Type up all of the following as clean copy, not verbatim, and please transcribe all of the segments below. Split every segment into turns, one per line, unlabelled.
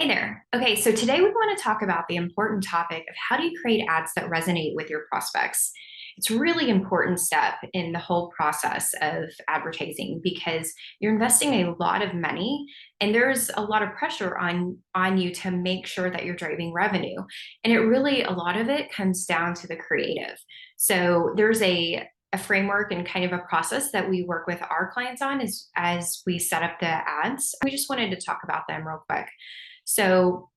Hey there. Okay, so today we want to talk about the important topic of how do you create ads that resonate with your prospects. It's a really important step in the whole process of advertising because you're investing a lot of money and there's a lot of pressure on you to make sure that you're driving revenue. And it really, a lot of it comes down to the creative. So there's a framework and kind of a process that we work with our clients on as we set up the ads. We just wanted to talk about them real quick. So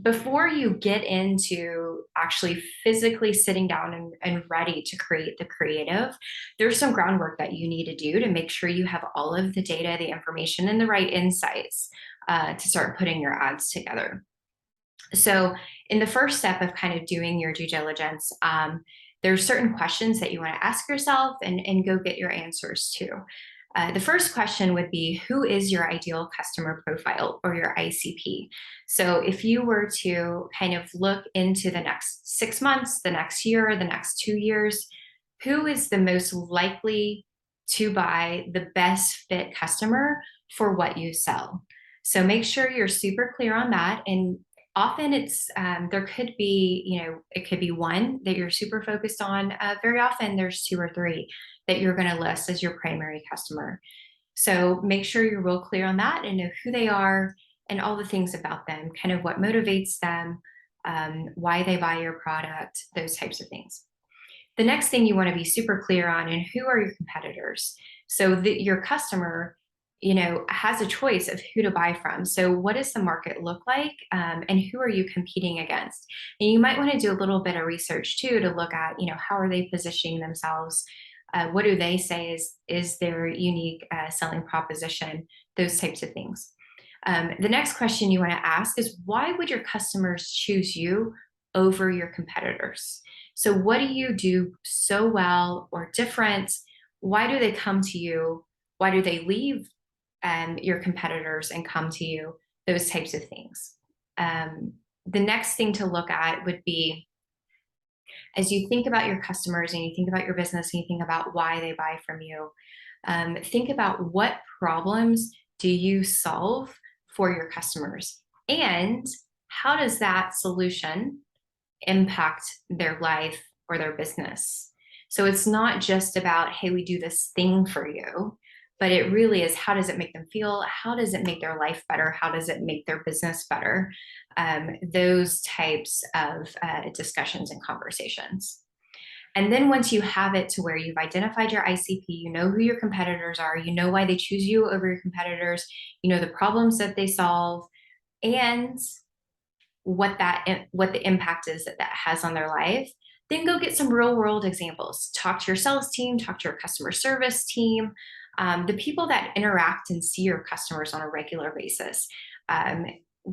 before you get into actually physically sitting down and ready to create the creative, there's some groundwork that you need to do to make sure you have all of the data, the information, and the right insights to start putting your ads together. So in the first step of kind of doing your due diligence, there's certain questions that you want to ask yourself and go get your answers to. The first question would be, who is your ideal customer profile or your ICP? So if you were to kind of look into the next 6 months, the next year, the next 2 years, who is the most likely to buy the best fit customer for what you sell? So make sure you're super clear on that. And often it's there could be, it could be one that you're super focused on. Very often there's two or three that you're going to list as your primary customer. So make sure you're real clear on that and know who they are and all the things about them, kind of what motivates them, why they buy your product, those types of things. The next thing you want to be super clear on and who are your competitors. So that your customer, has a choice of who to buy from. So what does the market look like, and who are you competing against? And you might want to do a little bit of research too to look at, how are they positioning themselves? What do they say is their unique selling proposition? Those types of things. The next question you want to ask is, why would your customers choose you over your competitors? So what do you do so well or different? Why do they come to you? Why do they leave your competitors and come to you? Those types of things. The next thing to look at would be, as you think about your customers and you think about your business and you think about why they buy from you, think about what problems do you solve for your customers, and how does that solution impact their life or their business. So it's not just about, hey, we do this thing for you, but it really is, how does it make them feel? How does it make their life better? How does it make their business better? Those types of discussions and conversations. And then once you have it to where you've identified your ICP, you know who your competitors are, you know why they choose you over your competitors, you know the problems that they solve, and what the impact is that has on their life, then go get some real world examples. Talk to your sales team, talk to your customer service team, the people that interact and see your customers on a regular basis.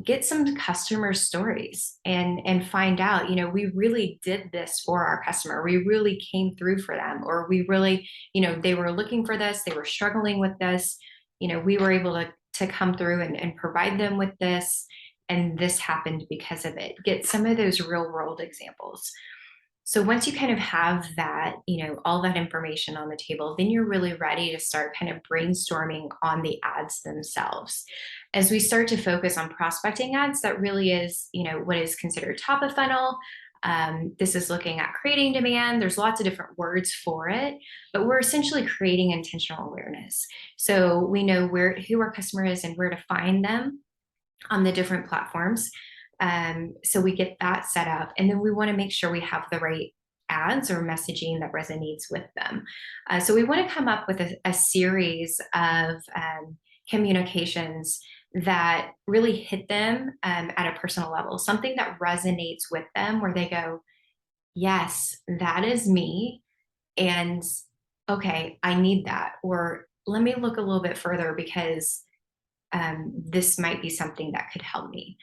Get some customer stories and find out, we really did this for our customer. We really came through for them, or we really, they were looking for this, they were struggling with this, we were able to come through and provide them with this, and this happened because of it. Get some of those real world examples. So once you kind of have that, all that information on the table, then you're really ready to start kind of brainstorming on the ads themselves. As we start to focus on prospecting ads, that really is, what is considered top of funnel. This is looking at creating demand. There's lots of different words for it, but we're essentially creating intentional awareness. So we know who our customer is and where to find them on the different platforms. So we get that set up, and then we want to make sure we have the right ads or messaging that resonates with them. So we want to come up with a series of communications that really hit them at a personal level, something that resonates with them where they go, yes, that is me. And okay, I need that. Or let me look a little bit further because this might be something that could help me.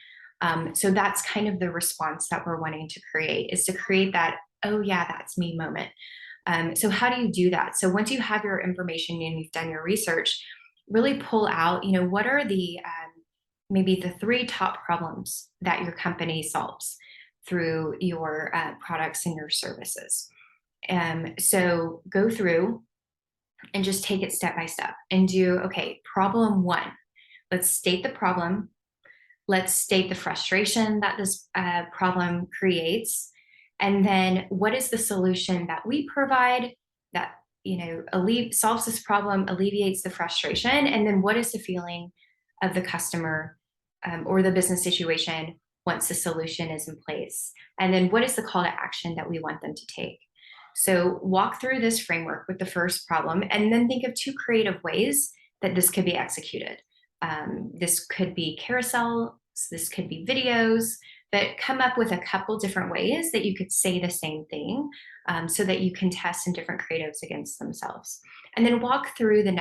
So that's kind of the response that we're wanting to create, is to create that, oh yeah, that's me moment. So how do you do that? So once you have your information and you've done your research, really pull out, what are the maybe the 3 top problems that your company solves through your products and your services. So go through and just take it step by step and do, okay, problem 1. Let's state the problem. let's state the frustration that this problem creates. And then what is the solution that we provide that, solves this problem, alleviates the frustration? And then what is the feeling of the customer or the business situation once the solution is in place? And then what is the call to action that we want them to take? So walk through this framework with the first problem, and then think of 2 creative ways that this could be executed. This could be carousels, this could be videos, but come up with a couple different ways that you could say the same thing, so that you can test in different creatives against themselves. And then walk through the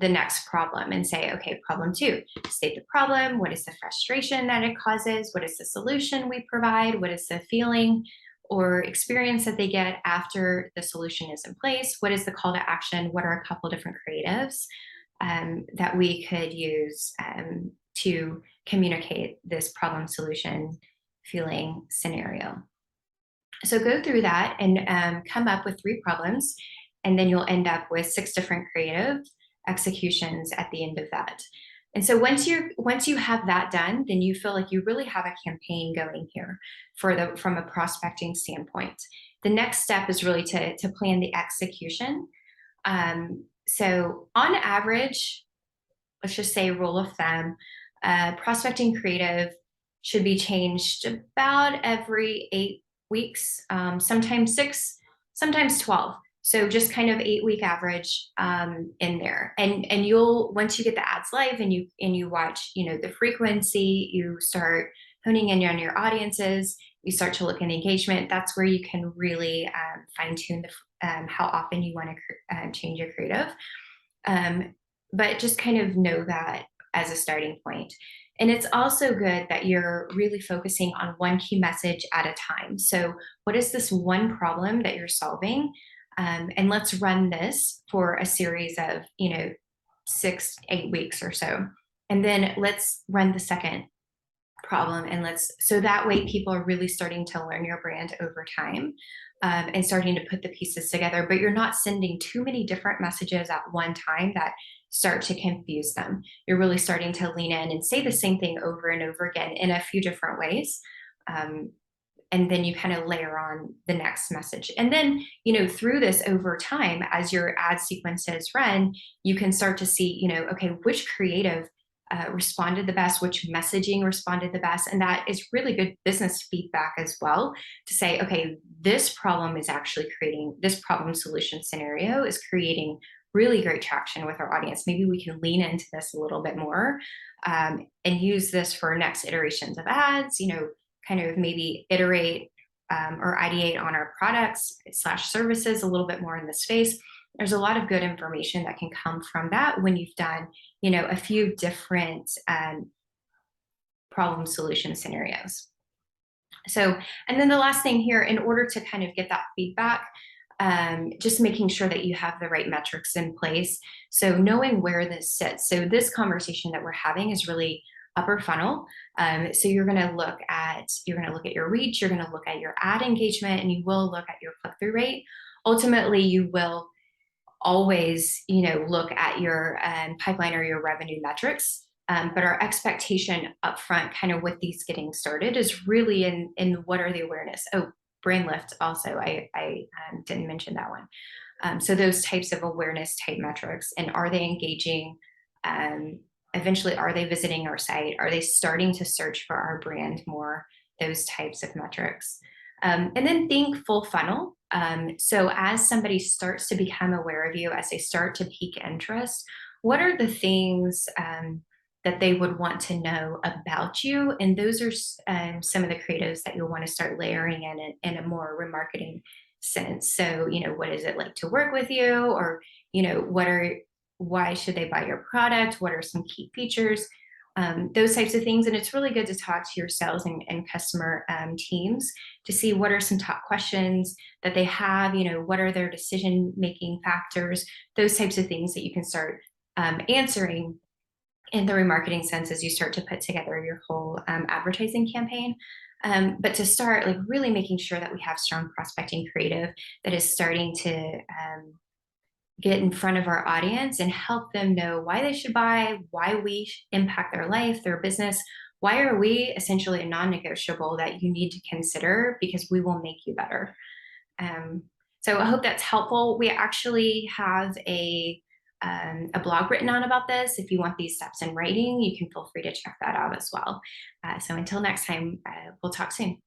next problem and say, okay, problem 2, state the problem. What is the frustration that it causes? What is the solution we provide? What is the feeling or experience that they get after the solution is in place? What is the call to action? What are a couple different creatives that we could use to communicate this problem solution feeling scenario? So go through that and come up with 3 problems, and then you'll end up with 6 different creative executions at the end of that. And so once you have that done, then you feel like you really have a campaign going here from a prospecting standpoint. The next step is really to plan the execution. So on average, let's just say rule of thumb, prospecting creative should be changed about every 8 weeks, sometimes 6, sometimes 12. So just kind of 8-week average in there. And once you get the ads live and you watch, the frequency, you start honing in on your audiences, you start to look at engagement. That's where you can really fine tune how often you want to change your creative. But just kind of know that as a starting point. And it's also good that you're really focusing on one key message at a time. So what is this one problem that you're solving? And let's run this for a series of, 6, 8 weeks or so. And then let's run the second problem, and so that way people are really starting to learn your brand over time, and starting to put the pieces together. But you're not sending too many different messages at one time that start to confuse them. You're really starting to lean in and say the same thing over and over again in a few different ways. And then you kind of layer on the next message. And then, through this over time, as your ad sequences run, you can start to see, okay, which creative responded the best, which messaging responded the best. And that is really good business feedback as well, to say, okay, this problem solution scenario is creating really great traction with our audience. Maybe we can lean into this a little bit more, and use this for next iterations of ads, kind of maybe iterate or ideate on our products / services a little bit more in the space. There's a lot of good information that can come from that when you've done, a few different problem solution scenarios. So, and then the last thing here, in order to kind of get that feedback, just making sure that you have the right metrics in place. So knowing where this sits. So this conversation that we're having is really upper funnel. So you're going to look at your reach, you're going to look at your ad engagement, and you will look at your click-through rate. Ultimately, you will always, look at your pipeline or your revenue metrics. But our expectation upfront, kind of with these getting started, is really in what are the awareness. Oh, brand lift also, I didn't mention that one. So those types of awareness type metrics, and are they engaging? Eventually, are they visiting our site? Are they starting to search for our brand more? Those types of metrics. And then think full funnel. So as somebody starts to become aware of you, as they start to pique interest, what are the things that they would want to know about you? And those are some of the creatives that you'll want to start layering in a more remarketing sense. So, what is it like to work with you? Or, why should they buy your product? What are some key features? Those types of things. And it's really good to talk to your sales and customer teams to see what are some top questions that they have, what are their decision-making factors, those types of things that you can start answering in the remarketing sense as you start to put together your whole advertising campaign. But to start, like, really making sure that we have strong prospecting creative that is starting to get in front of our audience and help them know why they should buy, why we impact their life, their business, why are we essentially a non-negotiable that you need to consider because we will make you better. Um, so I hope that's helpful. We actually have a blog written on about this. If you want these steps in writing, you can feel free to check that out as well. So until next time, we'll talk soon.